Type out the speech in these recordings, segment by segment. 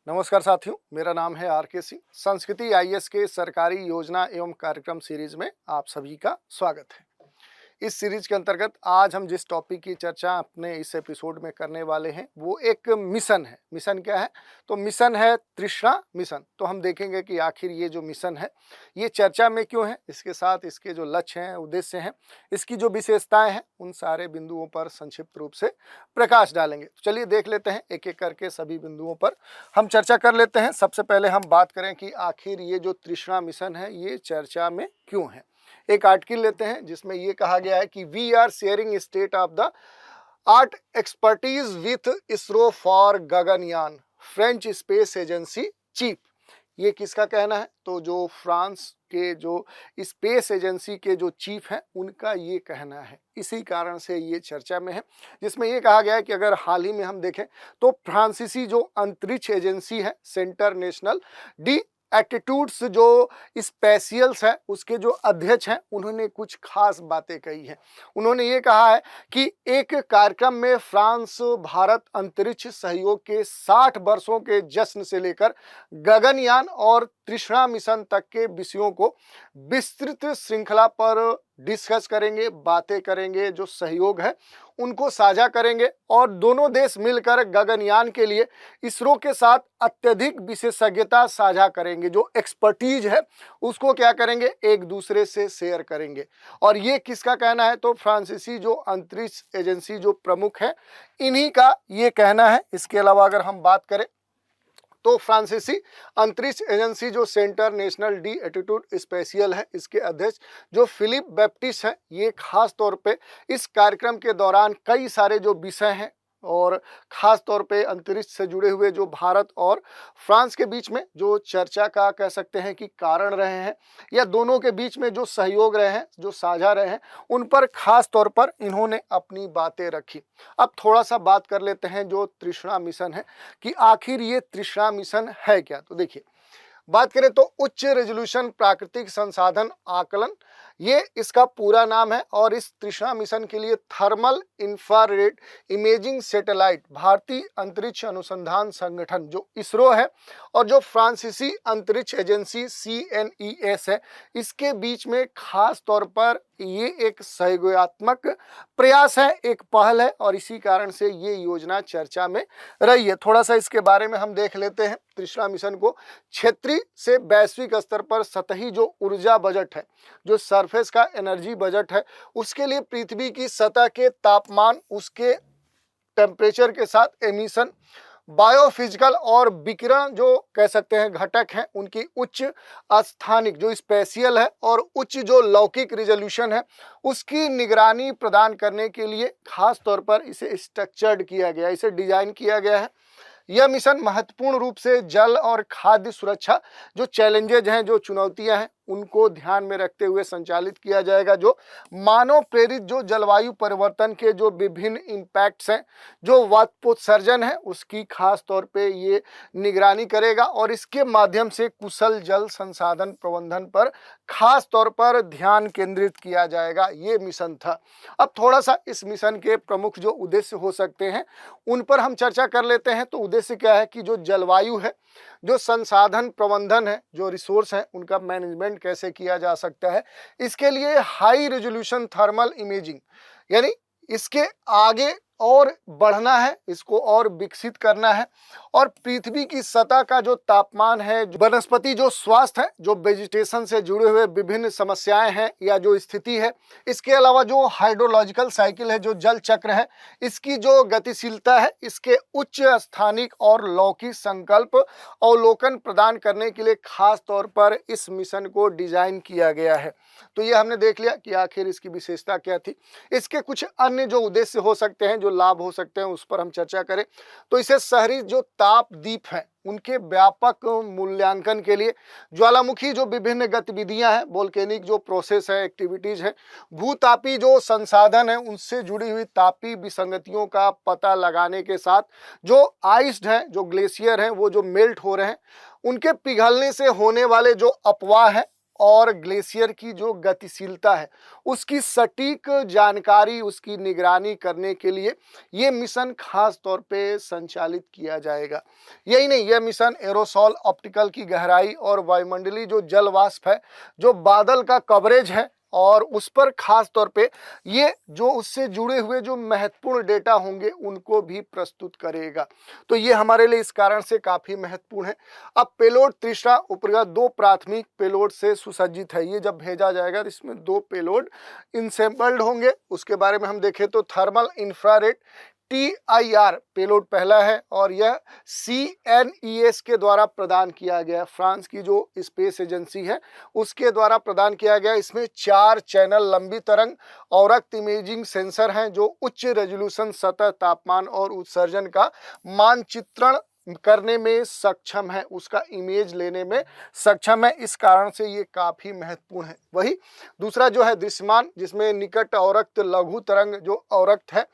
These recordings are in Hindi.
नमस्कार साथियों, मेरा नाम है आर के सिंह। संस्कृति आईएएस के सरकारी योजना एवं कार्यक्रम सीरीज में आप सभी का स्वागत है। इस सीरीज के अंतर्गत आज हम जिस टॉपिक की चर्चा अपने इस एपिसोड में करने वाले हैं वो एक मिशन है। मिशन क्या है? तो मिशन है तृष्णा मिशन। तो हम देखेंगे कि आखिर ये जो मिशन है ये चर्चा में क्यों है, इसके साथ इसके जो लक्ष्य हैं, उद्देश्य हैं, इसकी जो विशेषताएं हैं, उन सारे बिंदुओं पर संक्षिप्त रूप से प्रकाश डालेंगे। तो चलिए देख लेते हैं, एक एक करके सभी बिंदुओं पर हम चर्चा कर लेते हैं। सबसे पहले हम बात करें कि आखिर ये जो तृष्णा मिशन है ये चर्चा में क्यों है। एक आर्टिकल लेते हैं जिसमें ये कहा गया है कि we are sharing state of the art expertise with ISRO for Gaganyaan, French space agency chief. ये किसका कहना है? तो जो फ्रांस के जो स्पेस एजेंसी के जो चीफ हैं उनका ये कहना है। इसी कारण से ये चर्चा में है, जिसमें ये कहा गया है कि अगर हाल ही में हम देखें तो फ्रांसीसी जो अंतरिक्ष एजेंसी है सेंटर नेशनल डी एटीट्यूड्स जो स्पेशियल्स है उसके जो अध्यक्ष हैं उन्होंने कुछ खास बातें कही हैं। उन्होंने ये कहा है कि एक कार्यक्रम में फ्रांस भारत अंतरिक्ष सहयोग के 60 वर्षों के जश्न से लेकर गगनयान और तृष्णा मिशन तक के विषयों को विस्तृत श्रृंखला पर डिस्कस करेंगे, बातें करेंगे, जो सहयोग है उनको साझा करेंगे और दोनों देश मिलकर गगनयान के लिए इसरो के साथ अत्यधिक विशेषज्ञता साझा करेंगे। जो एक्सपर्टीज है उसको क्या करेंगे, एक दूसरे से शेयर करेंगे। और ये किसका कहना है? तो फ्रांसीसी जो अंतरिक्ष एजेंसी जो प्रमुख है इन्हीं का ये कहना है। इसके अलावा अगर हम बात करें तो फ्रांसीसी अंतरिक्ष एजेंसी जो Centre National de Etudes Spatiales है, इसके अध्यक्ष जो फिलिप बैप्टिस्ट हैं, ये खास तौर पे इस कार्यक्रम के दौरान कई सारे जो विषय हैं और खास तौर पे अंतरिक्ष से जुड़े हुए जो भारत और फ्रांस के बीच में जो चर्चा का कह सकते हैं कि कारण रहे हैं या दोनों के बीच में जो सहयोग रहे हैं, जो साझा रहे हैं, उन पर खास तौर पर इन्होंने अपनी बातें रखी। अब थोड़ा सा बात कर लेते हैं जो तृष्णा मिशन है कि आखिर ये तृष्णा मिशन है क्या। तो देखिए, बात करें तो उच्च रेजोल्यूशन प्राकृतिक संसाधन आकलन ये इसका पूरा नाम है। और इस तृष्णा मिशन के लिए थर्मल इंफ्रारेड इमेजिंग सैटेलाइट भारतीय अंतरिक्ष अनुसंधान संगठन जो इसरो है और जो फ्रांसीसी अंतरिक्ष एजेंसी CNES है, इसके बीच में खास तौर पर ये एक सहयोगात्मक प्रयास है, एक पहल है और इसी कारण से ये योजना चर्चा में रही है। थोड़ा सा इसके बारे में हम देख लेते हैं। तृष्णा मिशन को क्षेत्रीय से वैश्विक स्तर पर सतही जो ऊर्जा बजट है, जो सरफेस का एनर्जी बजट है, उसके लिए पृथ्वी की सतह के तापमान, उसके टेम्परेचर के साथ एमिशन, बायोफिजिकल और विकिरण जो कह सकते हैं घटक हैं, उनकी उच्च स्थानिक जो स्पेशियल है और उच्च जो लौकिक रिजोल्यूशन है, उसकी निगरानी प्रदान करने के लिए खास तौर पर इसे स्ट्रक्चर्ड किया गया, इसे डिजाइन किया गया है। यह मिशन महत्वपूर्ण रूप से जल और खाद्य सुरक्षा जो चैलेंजेज हैं, जो चुनौतियां हैं, उनको ध्यान में रखते हुए संचालित किया जाएगा। जो मानव प्रेरित जो जलवायु परिवर्तन के जो विभिन्न इम्पैक्ट्स हैं, जो वाष्पोत्सर्जन है, उसकी खास तौर पे ये निगरानी करेगा और इसके माध्यम से कुशल जल संसाधन प्रबंधन पर खास तौर पर ध्यान केंद्रित किया जाएगा। ये मिशन था। अब थोड़ा सा इस मिशन के प्रमुख जो उद्देश्य हो सकते हैं उन पर हम चर्चा कर लेते हैं। तो उद्देश्य क्या है कि जो जलवायु है, जो संसाधन प्रबंधन है, जो रिसोर्स है, उनका मैनेजमेंट कैसे किया जा सकता है, इसके लिए हाई रेजोल्यूशन थर्मल इमेजिंग यानी इसके आगे और बढ़ना है, इसको और विकसित करना है और पृथ्वी की सतह का जो तापमान है, वनस्पति जो स्वास्थ्य है, जो वेजिटेशन से जुड़े हुए विभिन्न समस्याएं हैं या जो स्थिति है, इसके अलावा जो हाइड्रोलॉजिकल साइकिल है, जो जल चक्र है, इसकी जो गतिशीलता है, इसके उच्च स्थानिक और लौकिक संकल्प अवलोकन प्रदान करने के लिए खास तौर पर इस मिशन को डिजाइन किया गया है। तो ये हमने देख लिया कि आखिर इसकी विशेषता क्या थी। इसके कुछ अन्य जो उद्देश्य हो सकते हैं, जो लाभ हो सकते हैं, उस पर हम चर्चा करें तो इसे शहरी जो ताप द्वीप हैं उनके व्यापक मूल्यांकन के लिए, ज्वालामुखी जो विभिन्न गतिविधियां हैं, वोल्केनिक जो प्रोसेस है, एक्टिविटीज है, भूतापी जो संसाधन है, उनसे जुड़ी हुई तापी विसंगतियों का पता लगाने के साथ जो आइस्ड है, जो ग्लेशियर हैं, वो जो मेल्ट हो रहे हैं, उनके पिघलने से होने वाले जो अपवाह हैं और ग्लेशियर की जो गतिशीलता है उसकी सटीक जानकारी, उसकी निगरानी करने के लिए ये मिशन खास तौर पे संचालित किया जाएगा। यही नहीं, यह मिशन एरोसॉल ऑप्टिकल की गहराई और वायुमंडलीय जो जल वाष्प है, जो बादल का कवरेज है, और उस पर खास तौर पे ये जो उससे जुड़े हुए जो महत्वपूर्ण डेटा होंगे उनको भी प्रस्तुत करेगा। तो ये हमारे लिए इस कारण से काफ़ी महत्वपूर्ण है। अब पेलोड तीसरा उपग्रह 2 प्राथमिक पेलोड से सुसज्जित है। ये जब भेजा जाएगा तो इसमें 2 पेलोड इंसेंबल्ड होंगे। उसके बारे में हम देखें तो थर्मल इंफ्रारेड TIR पेलोड पहला है और यह CNES के द्वारा प्रदान किया गया, फ्रांस की जो स्पेस एजेंसी है उसके द्वारा प्रदान किया गया। इसमें 4 चैनल लंबी तरंग और इमेजिंग सेंसर हैं जो उच्च रेजोल्यूशन सतह तापमान और उत्सर्जन का मानचित्रण करने में सक्षम है, उसका इमेज लेने में सक्षम है। इस कारण से ये काफ़ी महत्वपूर्ण है। वही दूसरा जो है दृश्यमान, जिसमें निकट अवरक्त लघु तरंग जो अवरक्त है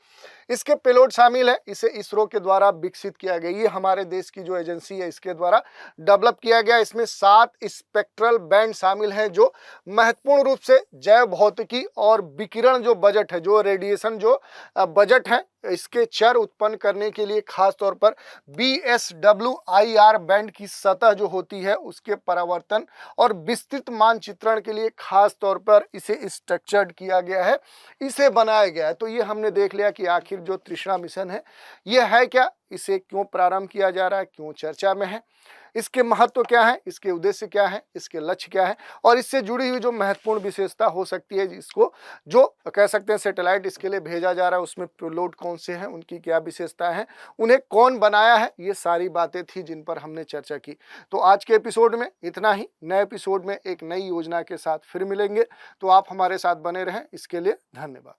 इसके पेलोड शामिल है। इसे इसरो के द्वारा विकसित किया गया, ये हमारे देश की जो एजेंसी है इसके द्वारा डेवलप किया गया। इसमें 7 स्पेक्ट्रल बैंड शामिल हैं जो महत्वपूर्ण रूप से जैव भौतिकी और विकिरण जो बजट है, जो रेडिएशन जो बजट है, इसके चर उत्पन्न करने के लिए खास तौर पर BSWIR बैंड की सतह जो होती है उसके परावर्तन और विस्तृत मानचित्रण के लिए खास तौर पर इसे स्ट्रक्चर्ड किया गया है, इसे बनाया गया है। तो ये हमने देख लिया कि आखिर जो तीसरा मिशन है ये है क्या, इसे क्यों प्रारंभ किया जा रहा है, क्यों चर्चा में है, इसके महत्व क्या है, इसके उद्देश्य क्या है, इसके लक्ष्य क्या है, और इससे जुड़ी हुई जो महत्वपूर्ण विशेषता हो सकती है जिसको जो कह सकते हैं सैटेलाइट इसके लिए भेजा जा रहा है उसमें पेलोड कौन से हैं, उनकी क्या विशेषताएं हैं, उन्हें कौन बनाया है, ये सारी बातें थी जिन पर हमने चर्चा की। तो आज के एपिसोड में इतना ही। नए एपिसोड में एक नई योजना के साथ फिर मिलेंगे, तो आप हमारे साथ बने रहें। इसके लिए धन्यवाद।